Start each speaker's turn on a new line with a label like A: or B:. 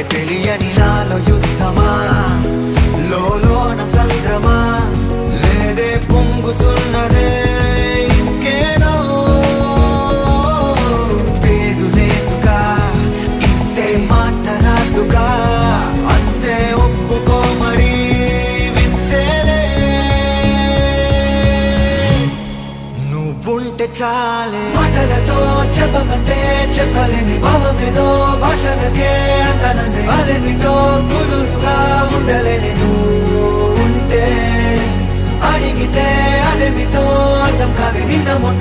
A: తెలియని నాలో యుద్ధమా, లోన సంద్రమా, లేదే పొంగుతున్నదే ఇంకేదో. పేరు లేదుగా, ఇంతే మాట రాదుగా, అంతే ఒప్పుకో మరి వింతేలే. నువ్వుంటే చాలే, మాటలతో చెప్పమంటే చెప్పలేని భావమేదో భాషలకే అంతనందే. అదేమిటో కుదురుగా ఉండలేని నువ్వు ఉంటే, అడిగితే అదేమిటో అర్థం కాదు. నిన్న మొన్న